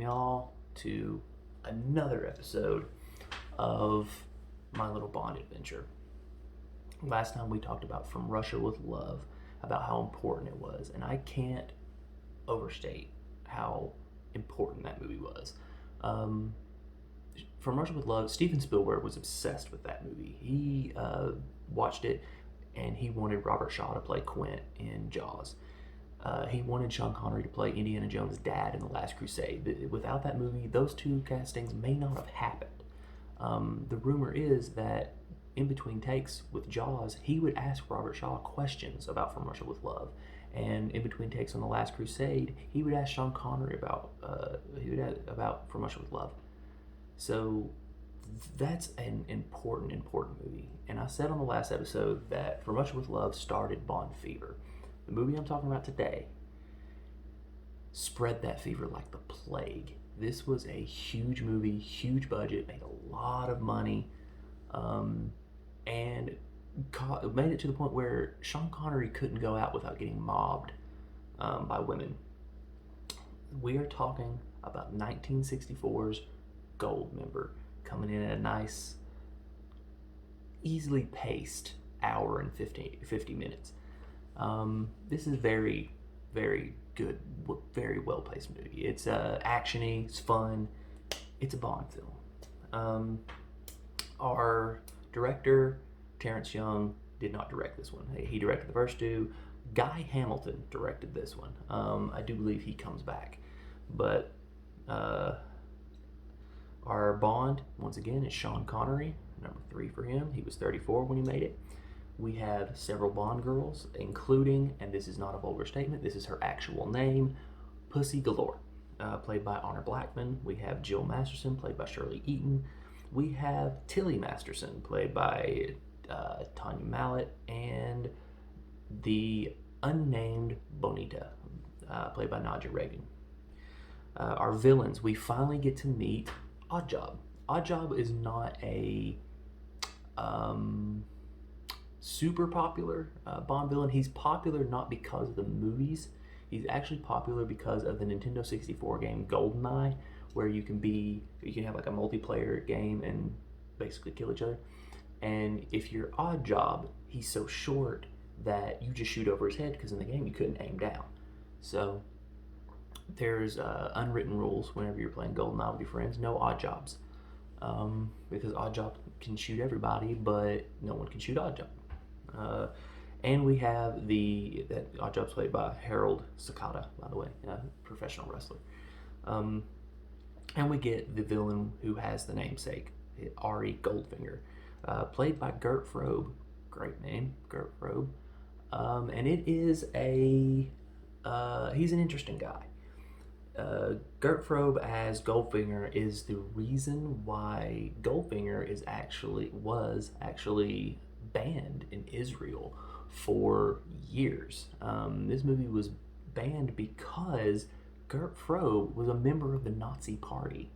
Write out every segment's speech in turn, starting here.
y'all to another episode of my little Bond adventure. Last time we talked about From Russia with Love, about how important it was, and I can't overstate how important that movie was. From Russia with Love, Steven Spielberg was obsessed with that movie. He watched it and he wanted Robert Shaw to play Quint in Jaws. He wanted Sean Connery to play Indiana Jones' dad in The Last Crusade. Without that movie, those two castings may not have happened. The rumor is that in between takes with Jaws, he would ask Robert Shaw questions about From Russia with Love. And in between takes on The Last Crusade, he would ask Sean Connery about From Russia with Love. So that's an important movie. And I said on the last episode that From Russia with Love started Bond fever. The movie I'm talking about today spread that fever like the plague. This was a huge movie, huge budget, made a lot of money, and made it to the point where Sean Connery couldn't go out without getting mobbed by women. We are talking about 1964's Goldmember, coming in at a nice, easily paced hour and 50 minutes. This is very, very good, very well-paced movie. It's actiony, it's fun, it's a Bond film. Our director, Terrence Young, did not direct this one. He directed the first two. Guy Hamilton directed this one. I do believe he comes back. But our Bond, once again, is Sean Connery, number 3 for him. He was 34 when he made it. We have several Bond girls, including, and this is not a vulgar statement, this is her actual name, Pussy Galore, played by Honor Blackman. We have Jill Masterson, played by Shirley Eaton. We have Tilly Masterson, played by Tanya Mallet, and the unnamed Bonita, played by Nadja Reagan. Our villains, we finally get to meet Oddjob. Oddjob is not a super popular Bond villain. He's popular not because of the movies. He's actually popular because of the Nintendo 64 game GoldenEye, where you can have like a multiplayer game and basically kill each other. And if you're Oddjob, he's so short that you just shoot over his head, because in the game you couldn't aim down. So there's unwritten rules whenever you're playing GoldenEye with your friends. No Oddjobs, because Oddjob can shoot everybody, but no one can shoot Oddjob. And we have that Oddjob's played by Harold Sakata, by the way, professional wrestler. And we get the villain who has the namesake, Ari Goldfinger, played by Gert Frobe. Great name, Gert Frobe. And it is he's an interesting guy. Gert Frobe as Goldfinger is the reason why Goldfinger was actually banned in Israel for years. This movie was banned because Gert Frobe was a member of the Nazi Party.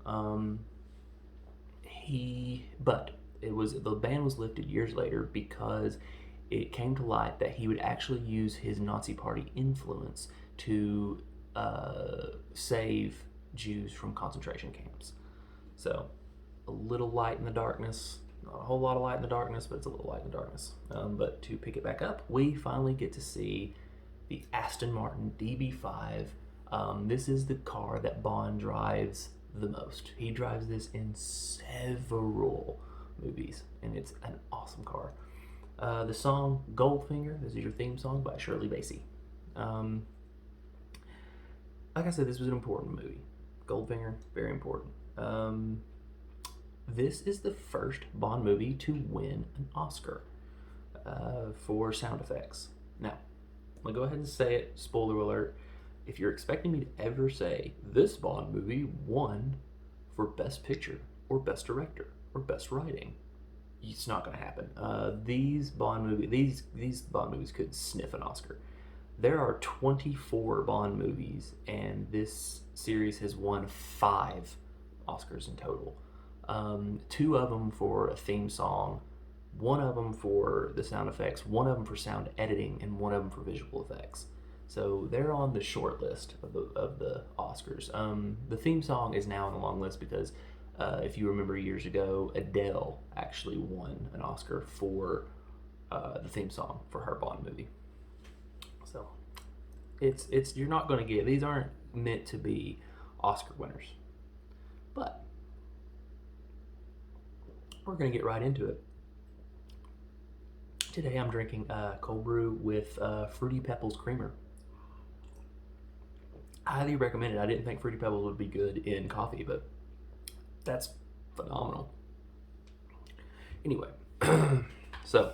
The ban was lifted years later because it came to light that he would actually use his Nazi Party influence to save Jews from concentration camps. So, a little light in the darkness. Not a whole lot of light in the darkness, but it's a little light in the darkness. But to pick it back up, we finally get to see the Aston Martin DB5. This is the car that Bond drives the most. He drives this in several movies, and it's an awesome car. The song Goldfinger, this is your theme song by Shirley Bassey. Like I said, this was an important movie. Goldfinger, very important. This is the first Bond movie to win an Oscar for sound effects. Now, I'm going to go ahead and say it, spoiler alert. If you're expecting me to ever say this Bond movie won for Best Picture or Best Director or Best Writing, it's not going to happen. These Bond movies could sniff an Oscar. There are 24 Bond movies, and this series has won 5 Oscars in total. 2 of them for a theme song, 1 of them for the sound effects, 1 of them for sound editing, and 1 of them for visual effects. So they're on the short list of the Oscars. The theme song is now on the long list because if you remember years ago, Adele actually won an Oscar for the theme song for her Bond movie. So it's you're not going to get, these aren't meant to be Oscar winners, but we're going to get right into it. Today I'm drinking cold brew with Fruity Pebbles creamer. Highly recommend it. I didn't think Fruity Pebbles would be good in coffee, but that's phenomenal. Anyway, so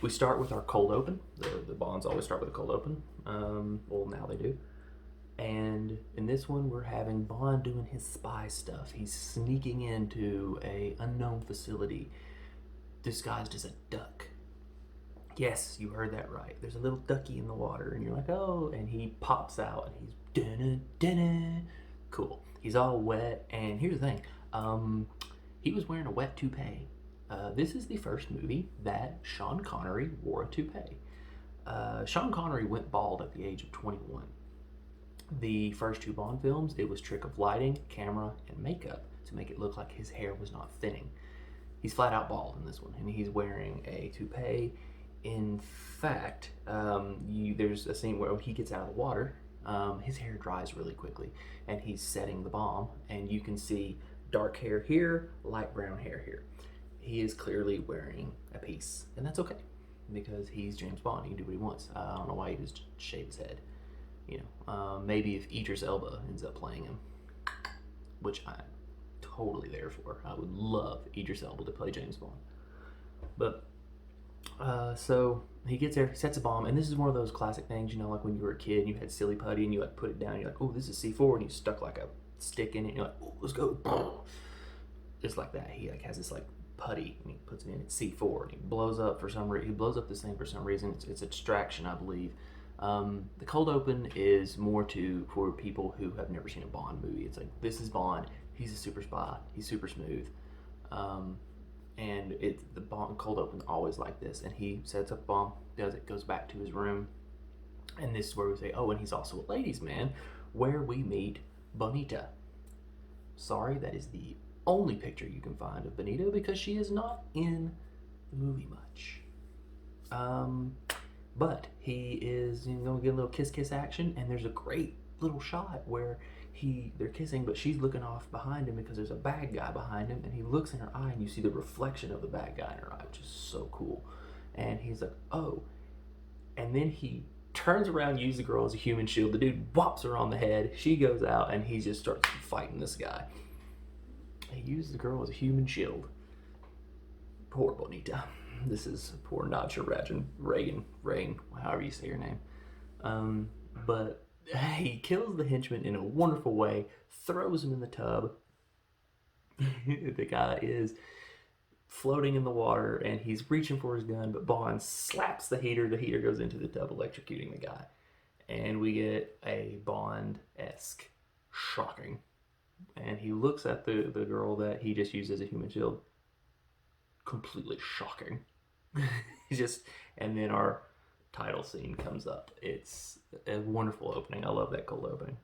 we start with our cold open. The Bonds always start with a cold open. Well, now they do. And in this one, we're having Bond doing his spy stuff. He's sneaking into a unknown facility disguised as a duck. Yes, you heard that right. There's a little ducky in the water, and you're like, oh, and he pops out, and he's dun-dun-dun-dun. Cool. He's all wet, and here's the thing. He was wearing a wet toupee. This is the first movie that Sean Connery wore a toupee. Sean Connery went bald at the age of 21. The first two Bond films, it was trick of lighting, camera, and makeup to make it look like his hair was not thinning. He's flat out bald in this one, and he's wearing a toupee. In fact, there's a scene where he gets out of the water, his hair dries really quickly, and he's setting the bomb, and you can see dark hair here, light brown hair here. He is clearly wearing a piece, and that's okay, because he's James Bond. He can do what he wants. I don't know why he just shave his head. Maybe if Idris Elba ends up playing him, which I'm totally there for. I would love Idris Elba to play James Bond. But so he gets there, he sets a bomb, and this is one of those classic things, like when you were a kid and you had silly putty and you like put it down, and you're like, oh, this is C4, and you stuck like a stick in it, and you're like, oh, let's go. Just like that. He like has this like putty, and he puts it in, it's C4, and he blows up for some reason. He blows up this thing for some reason. It's a distraction, I believe. The cold open is more for people who have never seen a Bond movie. It's like, this is Bond. He's a super spy. He's super smooth. And the bomb cold open always like this, and he sets up a bomb, does it, goes back to his room, and this is where we say, oh, and he's also a ladies' man, where we meet Bonita. Sorry, that is the only picture you can find of Bonita because she is not in the movie much. But he is going to get a little kiss action, and there's a great little shot where they're kissing, but she's looking off behind him because there's a bad guy behind him, and he looks in her eye, and you see the reflection of the bad guy in her eye, which is so cool. And he's like, oh. And then he turns around, uses the girl as a human shield. The dude whops her on the head. She goes out, and he just starts fighting this guy. He uses the girl as a human shield. Poor Bonita. This is poor Nadja Reagan, however you say her name. But he kills the henchman in a wonderful way, throws him in the tub. The guy is floating in the water, and he's reaching for his gun, but Bond slaps the heater. The heater goes into the tub, electrocuting the guy. And we get a Bond-esque shocking. And he looks at the girl that he just used as a human shield. Completely shocking. And then our title scene comes up. It's a wonderful opening. I love that cold opening.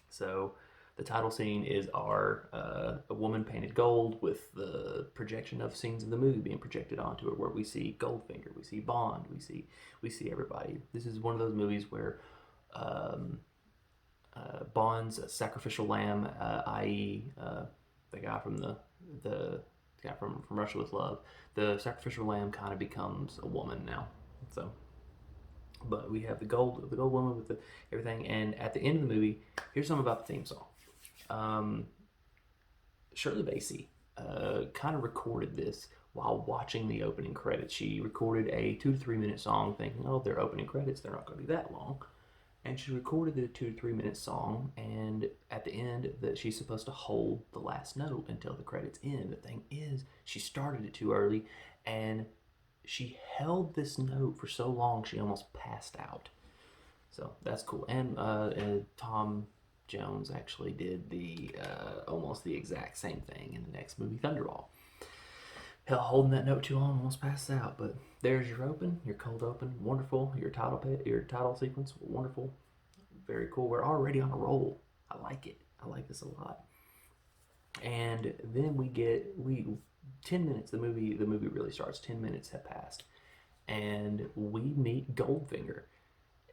So the title scene is a woman painted gold with the projection of scenes of the movie being projected onto it, where we see Goldfinger, we see Bond, we see everybody. This is one of those movies where Bond's sacrificial lamb, i.e. The guy from the guy from Russia with Love, the sacrificial lamb kind of becomes a woman now. So, but we have the gold woman with everything, and at the end of the movie, here's something about the theme song. Shirley Bassey kind of recorded this while watching the opening credits. She recorded a 2 to 3 minute song, thinking, oh, they're opening credits, they're not going to be that long. And she recorded the 2 to 3 minute song, and at the end, that she's supposed to hold the last note until the credits end. The thing is, she started it too early, and she held this note for so long she almost passed out. So that's cool. And Tom Jones actually did almost the exact same thing in the next movie, Thunderball. Hell, holding that note too long, almost passed out. But there's your open, your cold open, wonderful. Your title sequence, wonderful, very cool. We're already on a roll. I like it. I like this a lot. And then we 10 minutes. The movie really starts. 10 minutes have passed, and we meet Goldfinger.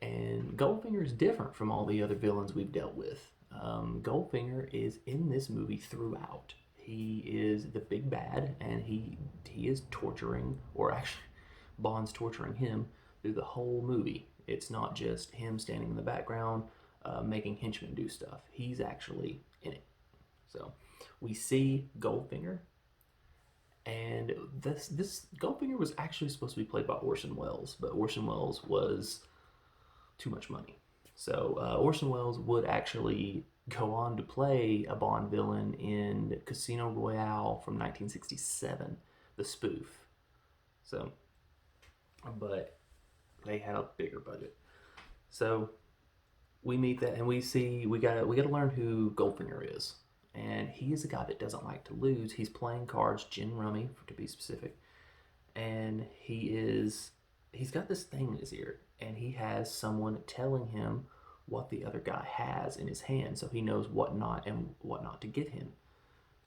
And Goldfinger is different from all the other villains we've dealt with. Goldfinger is in this movie throughout. He is the big bad, and he is torturing, or actually, Bond's torturing him through the whole movie. It's not just him standing in the background, making henchmen do stuff. He's actually in it. So we see Goldfinger, and this Goldfinger was actually supposed to be played by Orson Welles, but Orson Welles was too much money. So Orson Welles would actually go on to play a Bond villain in Casino Royale from 1967, the spoof. So, but they had a bigger budget. So we meet that, and we gotta learn who Goldfinger is, and he is a guy that doesn't like to lose. He's playing cards, gin rummy, to be specific, and he's got this thing in his ear, and he has someone telling him what the other guy has in his hand, so he knows what not to give him.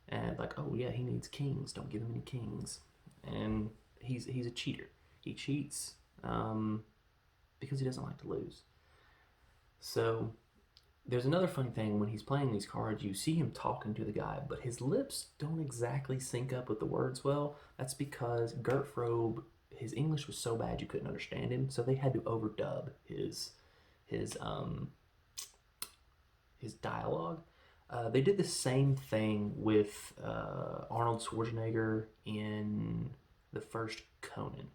And like, oh yeah, he needs kings. Don't give him any kings. And he's a cheater. He cheats because he doesn't like to lose. So there's another funny thing when he's playing these cards. You see him talking to the guy, but his lips don't exactly sync up with the words well. That's because Gert Frobe, his English was so bad you couldn't understand him, so they had to overdub his um his dialogue. They did the same thing with Arnold Schwarzenegger in the first Conan.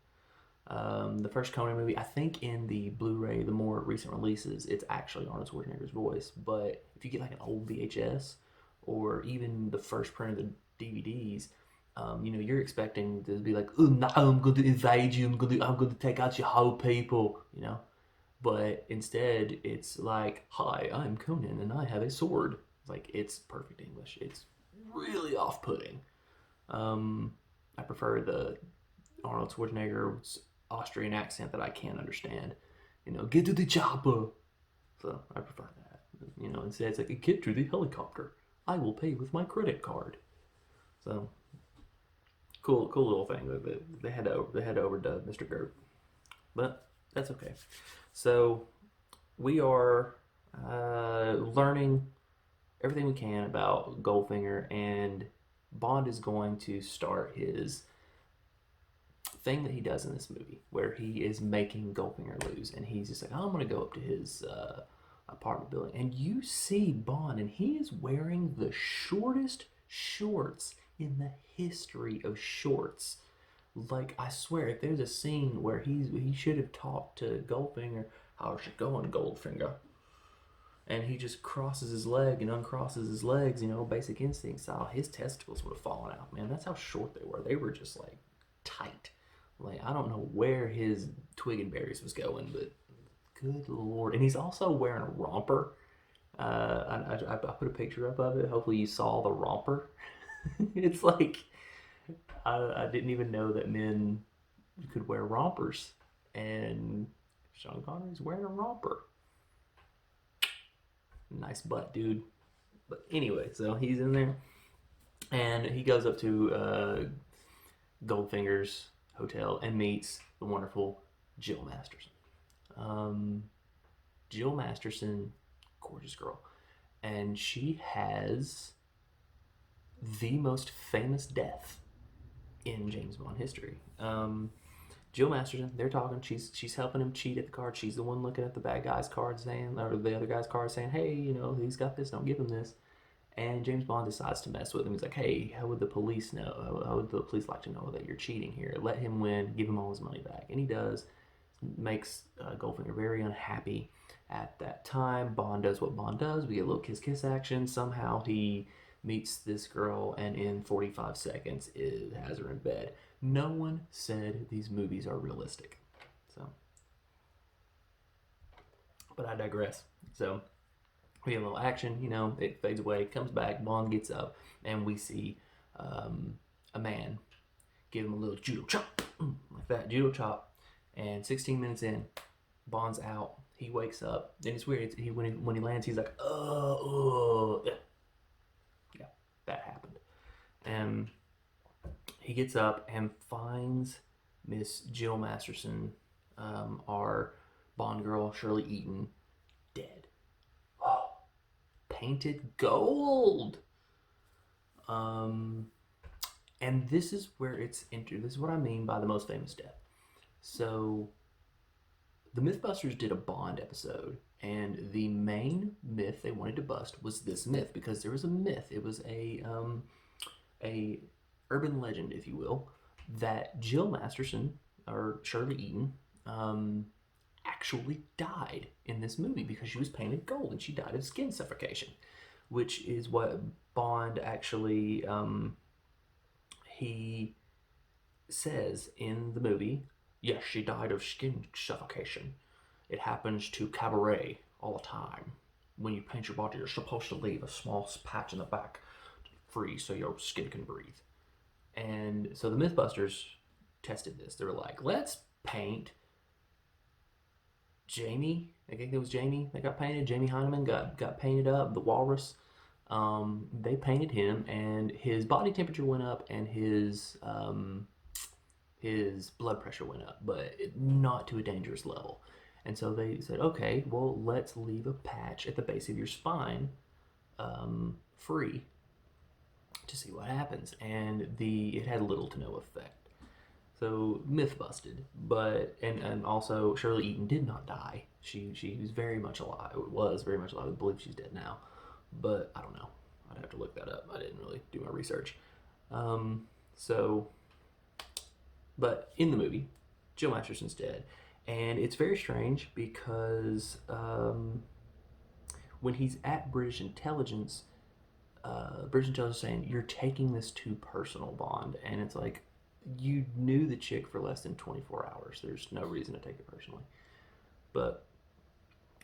The first Conan movie, I think in the Blu-ray, the more recent releases, it's actually Arnold Schwarzenegger's voice. But if you get like an old VHS or even the first print of the DVDs, you're expecting to be like, oh, now I'm going to invade you. I'm going to take out your whole people. But instead, it's like, hi, I'm Conan and I have a sword. Like, it's perfect English. It's really off-putting. I prefer the Arnold Schwarzenegger's Austrian accent that I can't understand. Get to the chopper. So I prefer that. Instead it's like, get to the helicopter. I will pay with my credit card. So cool little thing. They had to overdub Mr. Gert, but that's okay. So we are learning everything we can about Goldfinger, and Bond is going to start his thing that he does in this movie, where he is making Goldfinger lose, and he's just like, oh, I'm gonna go up to his apartment building, and you see Bond, and he is wearing the shortest shorts in the history of shorts. Like, I swear, if there's a scene where he should have talked to Goldfinger, how's it going, Goldfinger? And he just crosses his leg and uncrosses his legs, Basic Instinct style, his testicles would have fallen out, man. That's how short they were. They were just like tight. Like, I don't know where his twig and berries was going, but good lord. And he's also wearing a romper. I put a picture up of it. Hopefully you saw the romper. It's like, I didn't even know that men could wear rompers. And Sean Connery's wearing a romper. Nice butt, dude. But anyway, so he's in there. And he goes up to Goldfinger's hotel and meets the wonderful Jill Masterson. Jill Masterson, gorgeous girl, and she has the most famous death in James Bond history. Jill Masterson, they're talking. She's helping him cheat at the card. She's the one looking at the bad guy's card saying, or the other guy's card saying, hey, he's got this. Don't give him this. And James Bond decides to mess with him. He's like, hey, how would the police know? How would the police like to know that you're cheating here? Let him win. Give him all his money back. And he does. Makes Goldfinger very unhappy at that time. Bond does what Bond does. We get a little kiss-kiss action. Somehow he meets this girl, and in 45 seconds, it has her in bed. No one said these movies are realistic. So, but I digress. So, we get a little action, it fades away, comes back, Bond gets up, and we see a man give him a little judo chop, like that, judo chop. And 16 minutes in, Bond's out. He wakes up, and it's weird. When he lands, he's like, yeah, that happened. And he gets up and finds Miss Jill Masterson, our Bond girl Shirley Eaton, dead. Oh, painted gold. And this is where it's entered. This is what I mean by the most famous death. So, the Mythbusters did a Bond episode, and the main myth they wanted to bust was this myth, because there was a myth. It was a urban legend, if you will, that Jill Masterson, or Shirley Eaton, actually died in this movie because she was painted gold, and she died of skin suffocation, which is what Bond actually he says in the movie. Yes, she died of skin suffocation. It happens to cabaret all the time. When you paint your body, you're supposed to leave a small patch in the back free so your skin can breathe. And so the Mythbusters tested this. They were like, let's paint Jamie. I think it was Jamie that got painted. Jamie Heineman got painted up, the walrus. They painted him, and his body temperature went up, and his blood pressure went up, but not to a dangerous level. And so they said, okay, well, let's leave a patch at the base of your spine free to see what happens. And it had little to no effect. So myth busted. But and also Shirley Eaton did not die. She was very much alive. Was very much alive. I believe she's dead now, but I don't know. I'd have to look that up. I didn't really do my research. But in the movie, Jill Masterson's dead. And it's very strange because when he's at British Intelligence is saying, you're taking this too personal, Bond. And it's like, you knew the chick for less than 24 hours. There's no reason to take it personally. But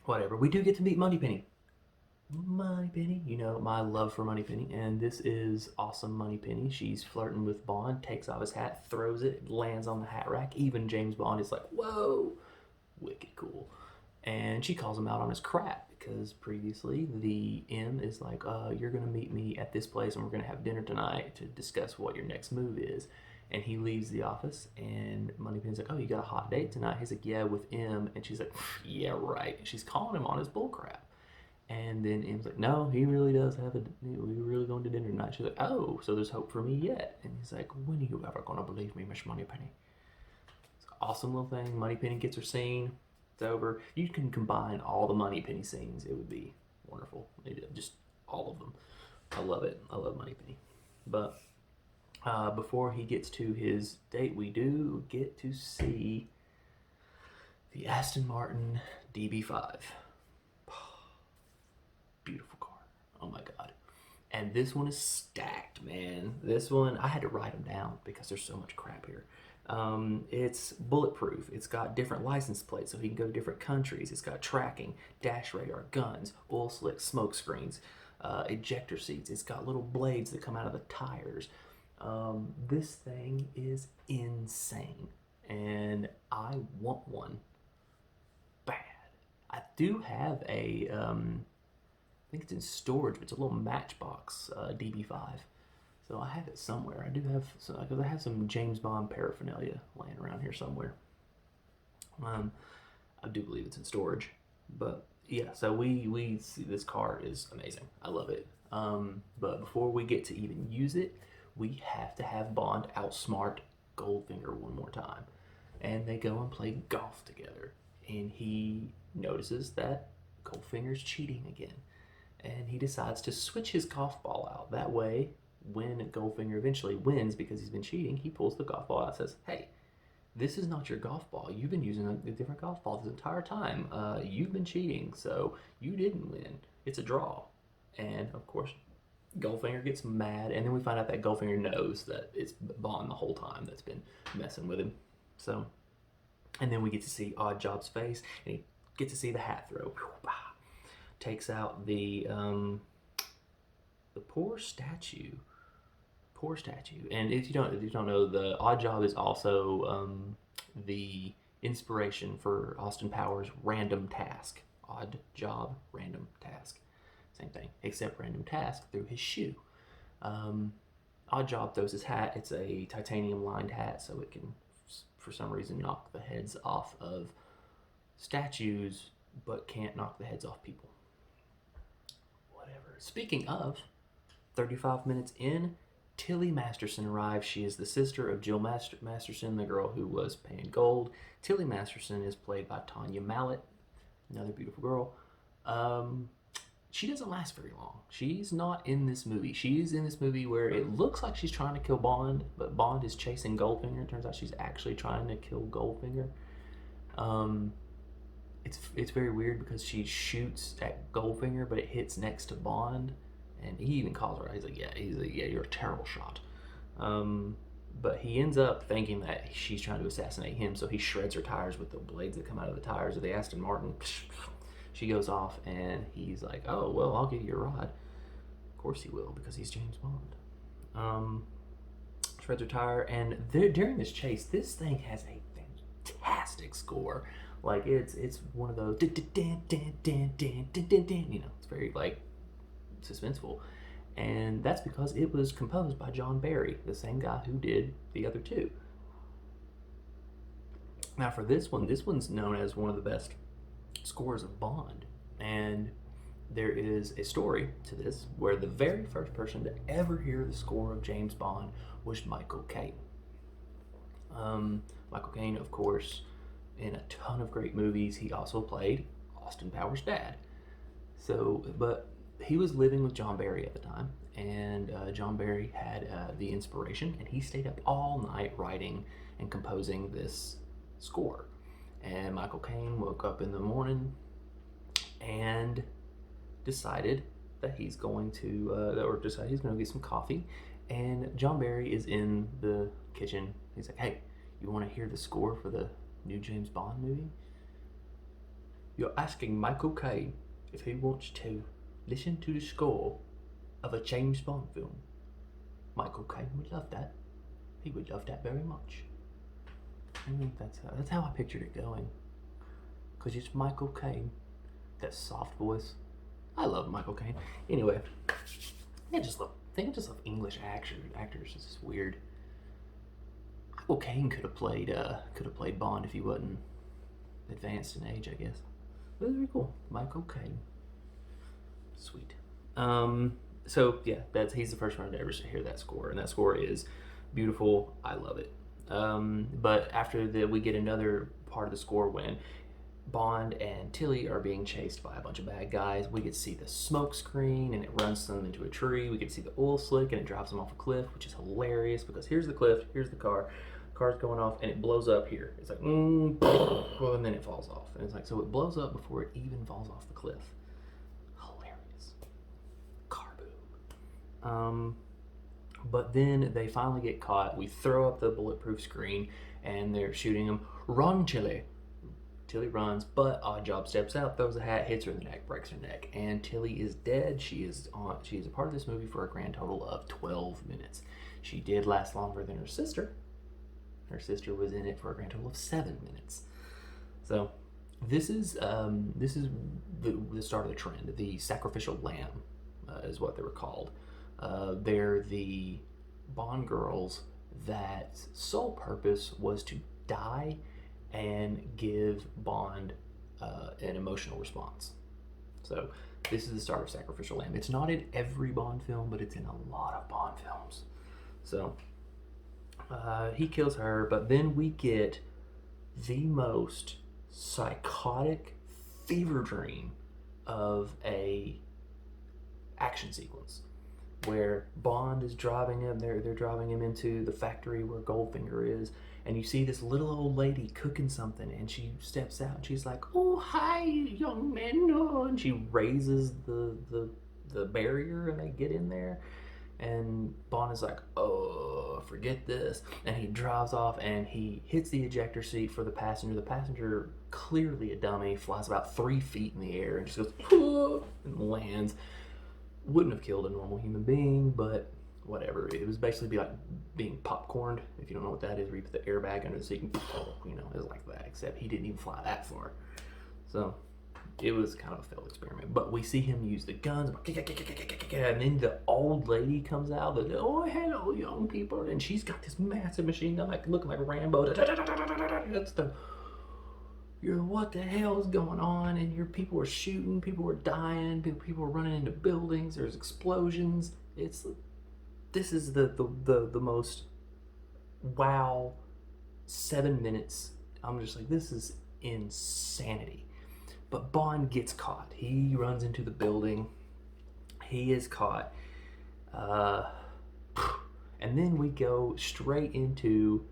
whatever. We do get to meet Moneypenny. Moneypenny, you know my love for Moneypenny, and this is awesome Moneypenny. She's flirting with Bond, takes off his hat, throws it, lands on the hat rack. Even James Bond is like, whoa, wicked cool. And she calls him out on his crap, because previously the M is like, you're going to meet me at this place, and we're going to have dinner tonight to discuss what your next move is. And he leaves the office, and Moneypenny's like, oh, you got a hot date tonight? He's like, yeah, with M. And she's like, yeah, right. And she's calling him on his bullcrap. And then M's like, no, he really does have we're really going to dinner tonight. She's like, oh, so there's hope for me yet. And he's like, when are you ever going to believe me, Miss Moneypenny? It's an awesome little thing. Moneypenny gets her scene. It's over. You can combine all the Moneypenny scenes. It would be wonderful. Just all of them. I love it. I love Moneypenny. But before he gets to his date, we do get to see the Aston Martin DB5. Beautiful car. Oh my god. And this one is stacked, man. This one, I had to write them down because there's so much crap here. It's bulletproof. It's got different license plates so he can go to different countries. It's got tracking, dash radar, guns, oil slicks, smoke screens, ejector seats. It's got little blades that come out of the tires. This thing is insane. And I want one bad. I do have a... I think it's in storage, but it's a little Matchbox DB5. So I have it somewhere. I do have, because I have some James Bond paraphernalia laying around here somewhere. I do believe it's in storage. But yeah, so we see this car is amazing. I love it. But before we get to even use it, we have to have Bond outsmart Goldfinger one more time. And they go and play golf together. And he notices that Goldfinger's cheating again. And he decides to switch his golf ball out. That way, when Goldfinger eventually wins because he's been cheating, he pulls the golf ball out and says, hey, this is not your golf ball. You've been using a different golf ball this entire time. You've been cheating, so you didn't win. It's a draw. And, of course, Goldfinger gets mad, and then we find out that Goldfinger knows that it's Bond the whole time that's been messing with him. So, and then we get to see Oddjob's face, and he gets to see the hat throw. Takes out the poor statue Poor statue. And if you don't know, the Odd Job is also the inspiration for Austin Powers' Random Task. Odd Job, Random Task. Same thing, except Random Task threw his shoe. Odd Job throws his hat. It's a titanium lined hat, so it can, for some reason, knock the heads off of statues, but can't knock the heads off people. Whatever. Speaking of, 35 minutes in, Tilly Masterson arrives. She is the sister of Jill Masterson, the girl who was paying gold. Tilly Masterson is played by Tanya Mallet, another beautiful girl. She doesn't last very long. She's not in this movie. She's in this movie where it looks like she's trying to kill Bond, but Bond is chasing Goldfinger. It turns out she's actually trying to kill Goldfinger. It's very weird because she shoots at Goldfinger, but it hits next to Bond, and he even calls her out. He's like, yeah, you're a terrible shot. But he ends up thinking that she's trying to assassinate him, so he shreds her tires with the blades that come out of the tires of the Aston Martin. She goes off, and he's like, oh, well, I'll give you a ride. Of course he will, because he's James Bond. Shreds her tire, and during this chase, this thing has a fantastic score. Like, it's one of those, you know, it's very, like, suspenseful. And that's because it was composed by John Barry, the same guy who did the other two. Now, for this one's known as one of the best scores of Bond, and there is a story to this where the very first person to ever hear the score of James Bond was Michael Caine. Michael Caine, of course, in a ton of great movies. He also played Austin Powers' dad. So, but he was living with John Barry at the time, and John Barry had the inspiration, and he stayed up all night writing and composing this score. And Michael Caine woke up in the morning and decided that he's going to get some coffee. And John Barry is in the kitchen. He's like, hey, you want to hear the score for the new James Bond movie? You're asking Michael Caine if he wants to listen to the score of a James Bond film. Michael Caine would love that. He would love that very much. I think that's how I pictured it going. Because it's Michael Caine. That soft voice. I love Michael Caine. Anyway, I just love English actors. It's just weird. Michael Caine could have played Bond if he wasn't advanced in age, I guess. But very cool. Michael Caine. Sweet. So yeah, he's the first one to ever hear that score, and that score is beautiful. I love it. But after we get another part of the score when Bond and Tilly are being chased by a bunch of bad guys. We get to see the smoke screen, and it runs them into a tree. We get to see the oil slick, and it drives them off a cliff, which is hilarious because here's the cliff, here's the car's going off, and it blows up here. It's like, and then it falls off. And it's like, so it blows up before it even falls off the cliff. Hilarious. Car boom. But then they finally get caught. We throw up the bulletproof screen, and they're shooting them. Run, Tilly. Tilly runs, but Odd Job steps out, throws a hat, hits her in the neck, breaks her neck, and Tilly is dead. She is a part of this movie for a grand total of 12 minutes. She did last longer than her sister. Her sister was in it for a grand total of 7 minutes. So this is the start of the trend. The sacrificial lamb is what they were called. They're the Bond girls that sole purpose was to die and give Bond an emotional response. So this is the start of Sacrificial Lamb. It's not in every Bond film, but it's in a lot of Bond films. So he kills her, but then we get the most psychotic fever dream of a action sequence where Bond is driving him. They're driving him into the factory where Goldfinger is, and you see this little old lady cooking something, and she steps out and she's like, "Oh, hi, young man," and she raises the barrier, and they get in there, and Bond is like, "Oh, forget this," and he drives off and he hits the ejector seat for the passenger. The passenger, clearly a dummy, flies about 3 feet in the air and just goes and lands. Wouldn't have killed a normal human being, but whatever. It was basically like being popcorned. If you don't know what that is, where you put the airbag under the seat and, it was like that, except he didn't even fly that far. So it was kind of a failed experiment. But we see him use the guns, and then the old lady comes out, oh, hello, young people, and she's got this massive machine gun, like looking like Rambo. That's what the hell is going on? And your people are shooting, people are dying, people are running into buildings, there's explosions. This is the most wow 7 minutes. I'm just like, this is insanity. But Bond gets caught. He runs into the building. He is caught. And then we go straight into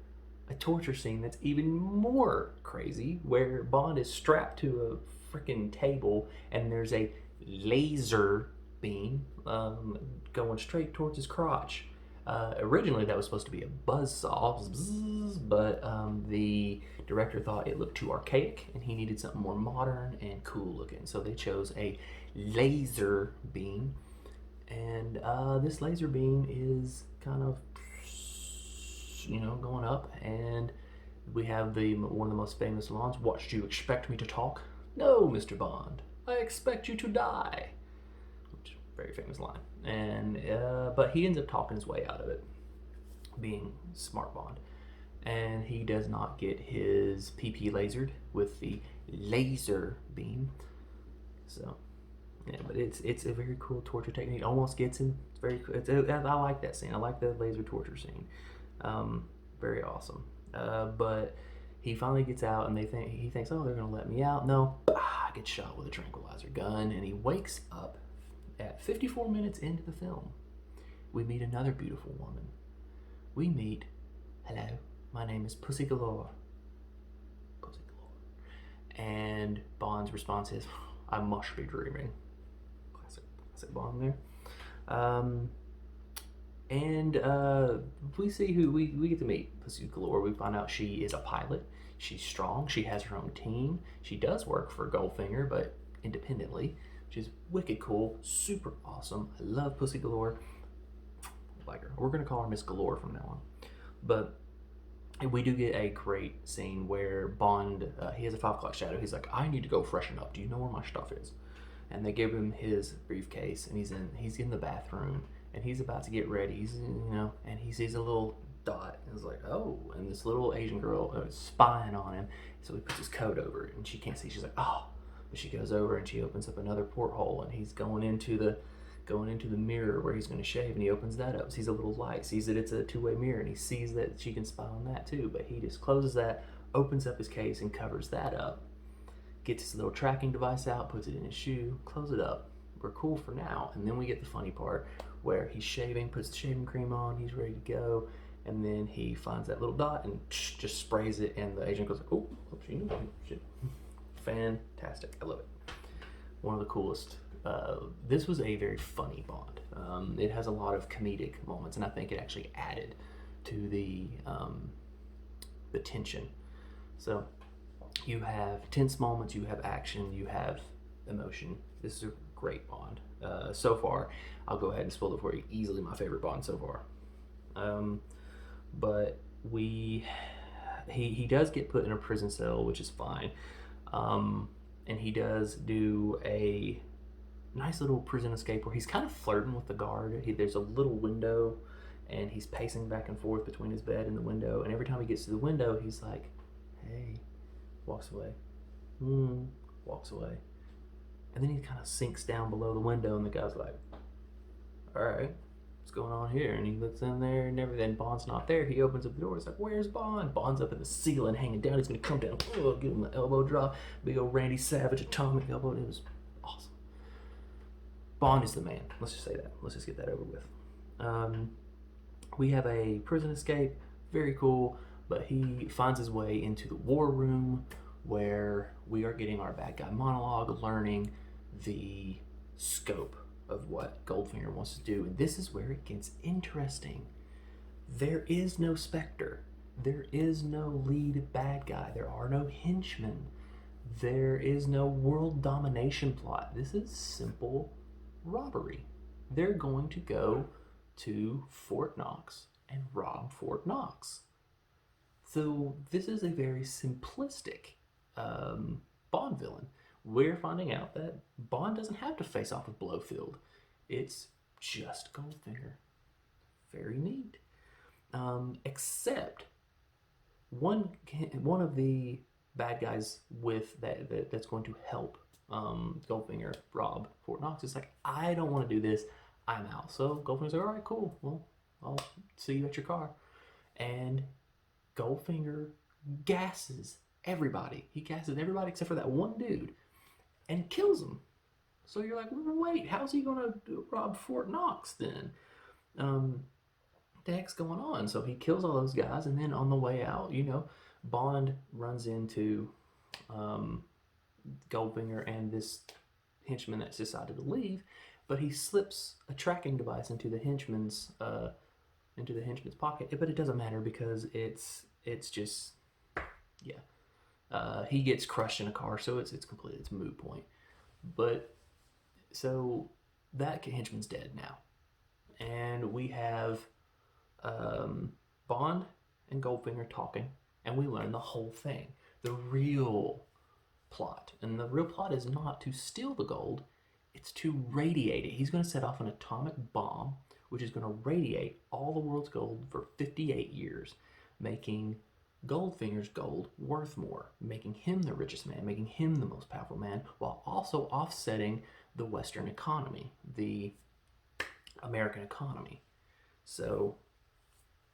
a torture scene that's even more crazy, where Bond is strapped to a freaking table and there's a laser beam going straight towards his crotch. Originally that was supposed to be a buzzsaw, but the director thought it looked too archaic and he needed something more modern and cool looking, so they chose a laser beam. And this laser beam is kind of going up, and we have one of the most famous lines, "What, do you expect me to talk? No, Mr. Bond, I expect you to die." Which, very famous line. And but he ends up talking his way out of it, being smart Bond. And he does not get his PP lasered with the laser beam. So yeah, but it's a very cool torture technique. Almost gets him. It's very cool. I like that scene. I like the laser torture scene. Very awesome. But he finally gets out, and he thinks, oh, they're gonna let me out. No, gets shot with a tranquilizer gun, and he wakes up at 54 minutes into the film. We meet another beautiful woman. We meet, hello, my name is Pussy Galore. Pussy Galore. And Bond's response is, I must be dreaming. Classic Bond there. And we see who we get to meet Pussy Galore. We find out she is a pilot. She's strong. She has her own team. She does work for Goldfinger, but independently. She's wicked cool, super awesome. I love Pussy Galore. I like her. We're gonna call her Miss Galore from now on. But we do get a great scene where Bond, he has a 5 o'clock shadow. He's like, I need to go freshen up. Do you know where my stuff is? And they give him his briefcase, and he's in the bathroom. And he's about to get ready, and he sees a little dot, and he's like, oh, and this little Asian girl is spying on him, so he puts his coat over it, and she can't see. She's like, oh, but she goes over and she opens up another porthole, and he's going into the mirror where he's going to shave, and he opens that up, sees a little light, sees that it's a two-way mirror, and he sees that she can spy on that too, but he just closes that, opens up his case, and covers that up, gets his little tracking device out, puts it in his shoe, close it up. We're cool for now. And then we get the funny part where he's shaving, puts the shaving cream on, he's ready to go, and then he finds that little dot and just sprays it, and the agent goes, oh, she knew. Shit. Fantastic. I love it. One of the coolest. This was a very funny Bond. It has a lot of comedic moments, and I think it actually added to the tension. So you have tense moments, you have action, you have emotion. This is a great Bond. So far, I'll go ahead and spoil it for you. Easily my favorite Bond so far. But he does get put in a prison cell, which is fine. And he does do a nice little prison escape where he's kind of flirting with the guard. There's a little window, and he's pacing back and forth between his bed and the window. And every time he gets to the window, he's like, hey, walks away. Walks away. And then he kind of sinks down below the window, and the guy's like, all right, what's going on here? And he looks in there, and everything. Bond's not there. He opens up the door. He's like, where's Bond? Bond's up in the ceiling, hanging down. He's going to come down. Oh, give him an elbow drop. Big old Randy Savage atomic elbow. It was awesome. Bond is the man. Let's just say that. Let's just get that over with. We have a prison escape. Very cool. But he finds his way into the war room, where we are getting our bad guy monologue, learning the scope of what Goldfinger wants to do. And this is where it gets interesting. There is no Spectre. There is no lead bad guy. There are no henchmen. There is no world domination plot. This is simple robbery. They're going to go to Fort Knox and rob Fort Knox. So this is a very simplistic Bond villain. We're finding out that Bond doesn't have to face off with Blofeld. It's just Goldfinger. Very neat. Except one of the bad guys with that's going to help Goldfinger rob Fort Knox is like, I don't want to do this. I'm out. So Goldfinger's like, all right, cool. Well, I'll see you at your car. And Goldfinger gasses everybody. He gasses everybody except for that one dude and kills him. So you're like, wait, how's he going to rob Fort Knox then? The heck's going on? So he kills all those guys, and then on the way out, Bond runs into Goldfinger and this henchman that's decided to leave, but he slips a tracking device into the henchman's pocket. But it doesn't matter because it's just, yeah. He gets crushed in a car, so it's a moot point. But so that henchman's dead now, and we have Bond and Goldfinger talking, and we learn the whole thing, the real plot. And the real plot is not to steal the gold, it's to radiate it. He's going to set off an atomic bomb, which is going to radiate all the world's gold for 58 years, making Goldfinger's gold worth more, making him the richest man, making him the most powerful man, while also offsetting the Western economy, the American economy. So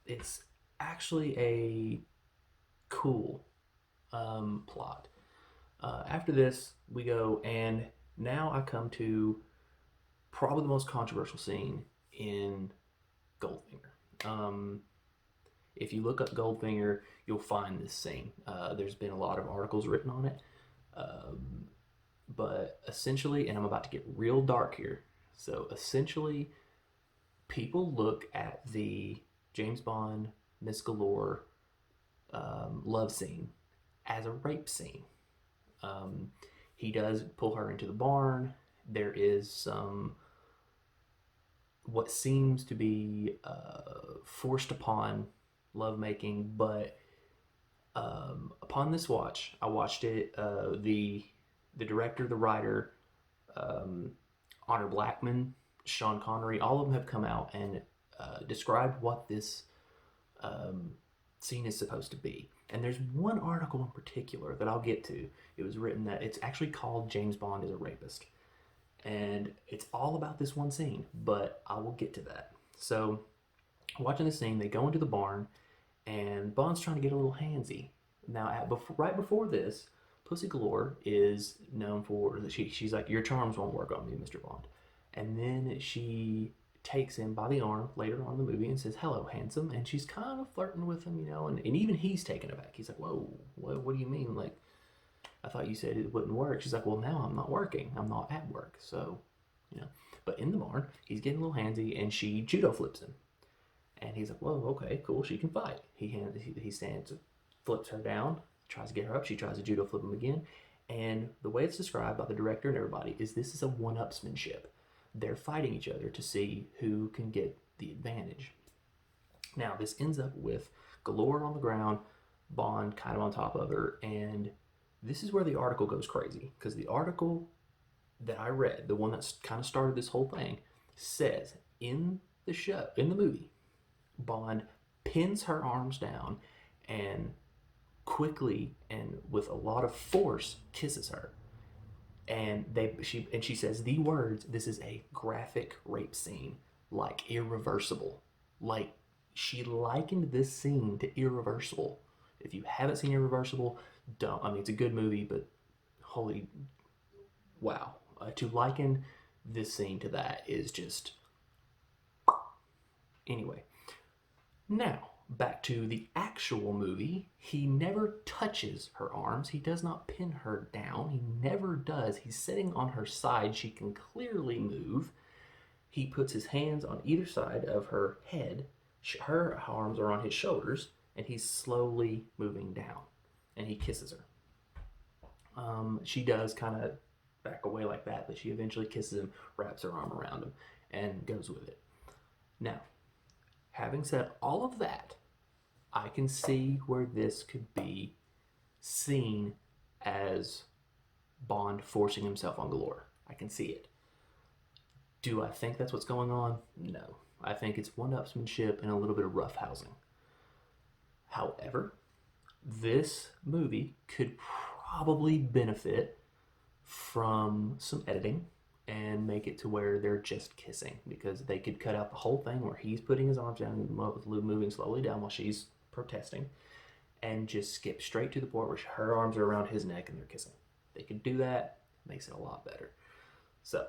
it's actually a cool plot. After this, we go, and now I come to probably the most controversial scene in Goldfinger. If you look up Goldfinger, you'll find this scene. There's been a lot of articles written on it. But essentially, and I'm about to get real dark here, so essentially, people look at the James Bond, Miss Galore love scene as a rape scene. He does pull her into the barn. There is some what seems to be forced upon lovemaking, but upon this watch, I watched it. The director, the writer, Honor Blackman, Sean Connery, all of them have come out and described what this scene is supposed to be. And there's one article in particular that I'll get to. It was written that it's actually called James Bond is a Rapist. And it's all about this one scene, but I will get to that. So, watching the scene, they go into the barn, and Bond's trying to get a little handsy. Now, right before this, Pussy Galore is known for, she's like, your charms won't work on me, Mr. Bond. And then she takes him by the arm later on in the movie and says, hello, handsome. And she's kind of flirting with him, and even he's taken aback. He's like, whoa, what do you mean? Like, I thought you said it wouldn't work. She's like, well, now I'm not working. I'm not at work. So, But in the barn, he's getting a little handsy, and she judo flips him. And he's like, whoa, okay, cool, she can fight. He stands, flips her down, tries to get her up. She tries to judo flip him again. And the way it's described by the director and everybody is this is a one-upsmanship. They're fighting each other to see who can get the advantage. Now, this ends up with Galore on the ground, Bond kind of on top of her, and this is where the article goes crazy, because the article that I read, the one that kind of started this whole thing, says in the movie, Bond pins her arms down and quickly and with a lot of force kisses her. And she says the words, this is a graphic rape scene, like Irreversible. Like, she likened this scene to Irreversible. If you haven't seen Irreversible, don't. I mean, it's a good movie, but holy wow. To liken this scene to that is just... Anyway. Now, back to the actual movie. He never touches her arms. He does not pin her down. He never does. He's sitting on her side. She can clearly move. He puts his hands on either side of her head. Her arms are on his shoulders, and he's slowly moving down. And he kisses her. She does kind of back away like that, but she eventually kisses him, wraps her arm around him, and goes with it. Now, Having said all of that, I can see where this could be seen as Bond forcing himself on Galore. I can see it. Do I think that's what's going on? No. I think it's one-upsmanship and a little bit of roughhousing. However, this movie could probably benefit from some editing and make it to where they're just kissing, because they could cut out the whole thing where he's putting his arms down and moving slowly down while she's protesting, and just skip straight to the part where her arms are around his neck and they're kissing. They could do that. Makes it a lot better. So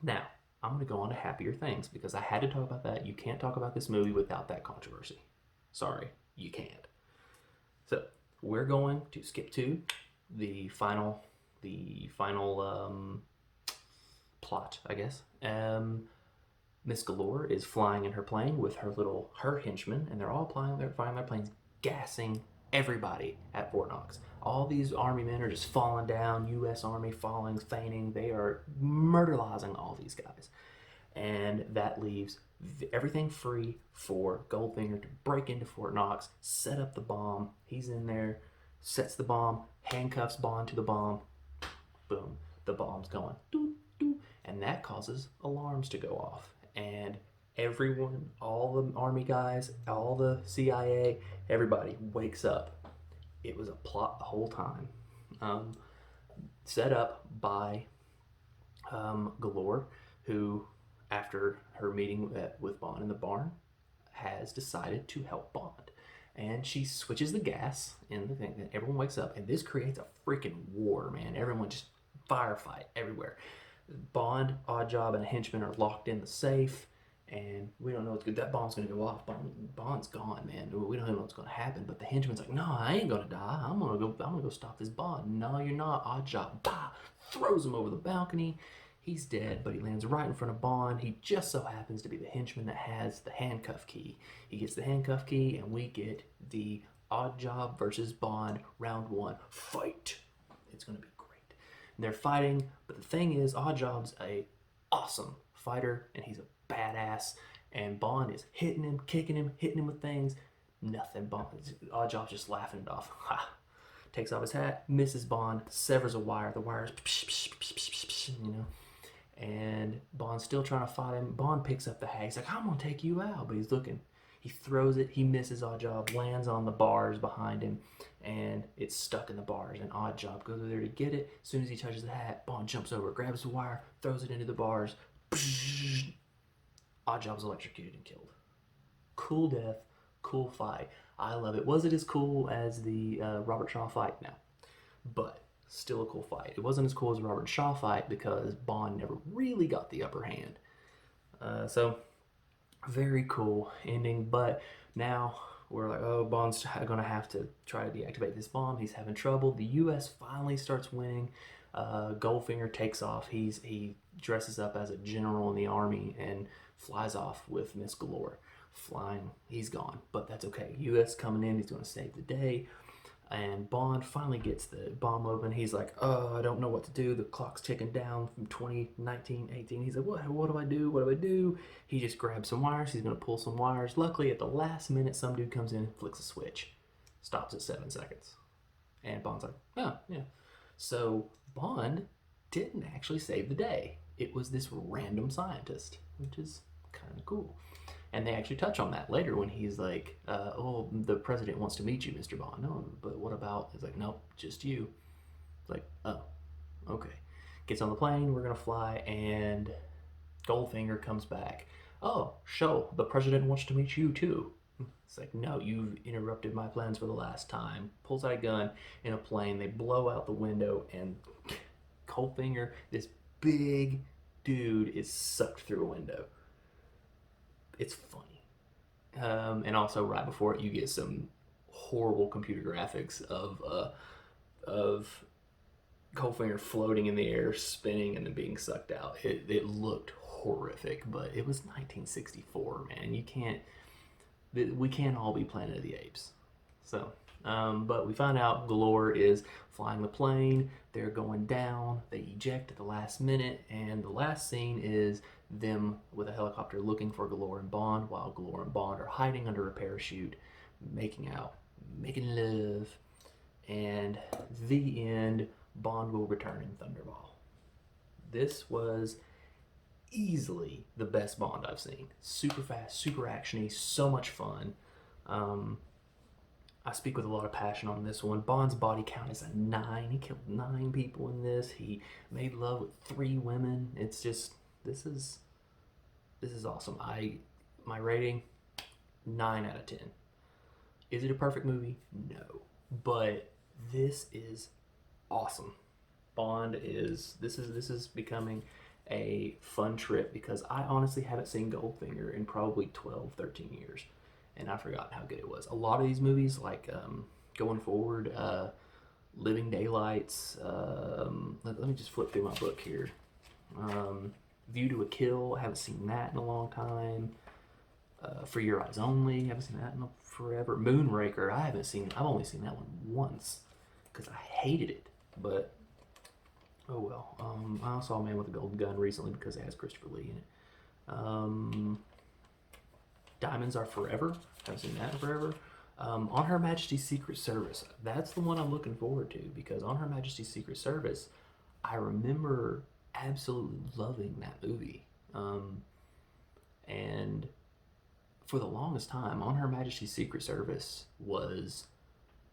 now I'm going to go on to happier things, because I had to talk about that. You can't talk about this movie without that controversy. Sorry, you can't. So we're going to skip to the final plot, I guess. Miss Galore is flying in her plane with her henchmen, and they're all flying their planes, gassing everybody at Fort Knox. All these army men are just falling down, U.S. Army falling, feigning. They are murderizing all these guys. And that leaves everything free for Goldfinger to break into Fort Knox, set up the bomb. He's in there, sets the bomb, handcuffs Bond to the bomb. Boom, the bomb's going. Doo, doo. And that causes alarms to go off. And everyone, all the army guys, all the CIA, everybody wakes up. It was a plot the whole time. Set up by Galore, who, after her meeting with Bond in the barn, has decided to help Bond. And she switches the gas in the thing, and everyone wakes up, and this creates a freaking war, man. Everyone just firefight everywhere. Bond, Oddjob, and a henchman are locked in the safe, and we don't know what's good. That bomb's gonna go off. Bond's gone, man. We don't know what's gonna happen. But the henchman's like, no, I ain't gonna die. I'm gonna go stop this Bond. No, you're not. Oddjob, bah, throws him over the balcony. He's dead, but he lands right in front of Bond. He just so happens to be the henchman that has the handcuff key. He gets the handcuff key, and we get the Oddjob versus Bond round 1 fight. It's gonna be great. And they're fighting, but the thing is, Oddjob's a awesome fighter, and he's a badass, and Bond is hitting him, kicking him, hitting him with things. Nothing. Oddjob's just laughing it off. Ha! Takes off his hat, misses Bond, severs a wire. The wire's, you know, and Bond's still trying to fight him. Bond picks up the hat. He's like, I'm gonna take you out, but he's looking. He throws it. He misses Oddjob, lands on the bars behind him, and it's stuck in the bars. And Oddjob goes over there to get it. As soon as he touches the hat, Bond jumps over, grabs the wire, throws it into the bars. Oddjob's electrocuted and killed. Cool death, cool fight. I love it. Was it as cool as the Robert Shaw fight? No. But still a cool fight. It wasn't as cool as the Robert Shaw fight because Bond never really got the upper hand. So, very cool ending. But now we're like, oh, Bond's going to have to try to deactivate this bomb. He's having trouble. The U.S. finally starts winning. Goldfinger takes off. He dresses up as a general in the army and flies off with Miss Galore. Flying, he's gone, but that's okay. U.S. coming in, he's going to save the day. And Bond finally gets the bomb open. He's like, oh, I don't know what to do. The clock's ticking down from 2019, 18. He's like, what do I do? What do I do? He just grabs some wires. He's going to pull some wires. Luckily, at the last minute, some dude comes in and flicks a switch. Stops at 7 seconds. And Bond's like, oh, yeah. So Bond didn't actually save the day. It was this random scientist, which is kind of cool. And they actually touch on that later when he's like, oh, the president wants to meet you, Mr. Bond. No, but what about? He's like, nope, just you. It's like, oh, okay. Gets on the plane, we're going to fly, and Goldfinger comes back. Oh, show, the president wants to meet you too. It's like, no, you've interrupted my plans for the last time. Pulls out a gun in a plane. They blow out the window, and Goldfinger, this big dude, is sucked through a window. It's funny. And also right before it, you get some horrible computer graphics of Goldfinger floating in the air, spinning, and then being sucked out. It looked horrific, but it was 1964, man. We can't all be Planet of the Apes. So But we find out Galore is flying the plane. They're going down. They eject at the last minute, and the last scene is them with a helicopter looking for Galore and Bond, while Galore and Bond are hiding under a parachute, making out, making love, and the end. Bond will return in Thunderball. This was easily the best Bond I've seen. Super fast, super actiony, so much fun. I speak with a lot of passion on this one. Bond's body count is a 9. He killed 9 people in this. He made love with 3 women. It's just, this is awesome. My rating, 9 out of 10. Is it a perfect movie? No, but this is awesome. This is becoming a fun trip because I honestly haven't seen Goldfinger in probably 12, 13 years. And I forgot how good it was. A lot of these movies, like going forward, Living Daylights, let me just flip through my book here. View to a Kill, I haven't seen that in a long time. For Your Eyes Only, haven't seen that in forever. Moonraker, I've only seen that one once because I hated it, but oh well. I saw Man with a Golden Gun recently because it has Christopher Lee in it. Diamonds Are Forever, haven't seen that in forever. On Her Majesty's Secret Service, that's the one I'm looking forward to because On Her Majesty's Secret Service, I remember absolutely loving that movie. And for the longest time, On Her Majesty's Secret Service was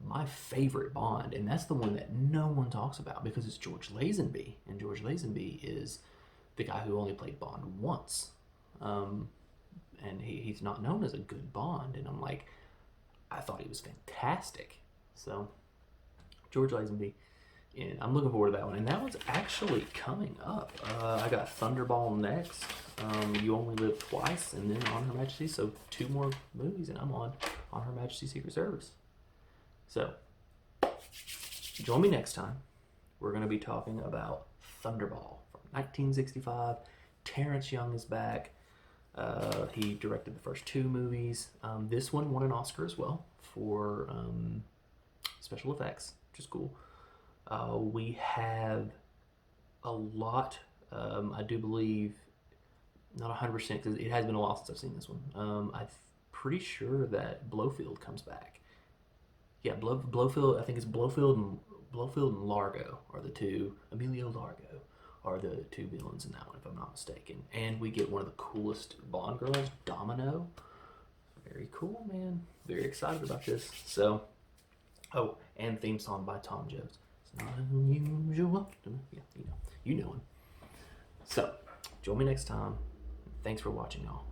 my favorite Bond, and that's the one that no one talks about because it's George Lazenby, and George Lazenby is the guy who only played Bond once. And he's not known as a good Bond, and I'm like, I thought he was fantastic. So, George Lazenby, and I'm looking forward to that one. And that one's actually coming up. I got Thunderball next, You Only Live Twice, and then On Her Majesty. So 2 more movies, and I'm on Her Majesty's Secret Service. So, join me next time. We're going to be talking about Thunderball from 1965. Terrence Young is back. He directed the first 2 movies. This one won an Oscar as well for special effects, which is cool. We have a lot, I do believe, not 100% because it has been a while since I've seen this one. I'm pretty sure that Blofeld comes back. Yeah, Blofeld, I think it's Blofeld and Largo are the 2. Emilio Largo are the 2 villains in that one, if I'm not mistaken. And we get one of the coolest Bond girls, Domino. Very cool, man. Very excited about this. So, oh, and theme song by Tom Jones. It's not unusual. Yeah, you know him. So, join me next time. Thanks for watching, y'all.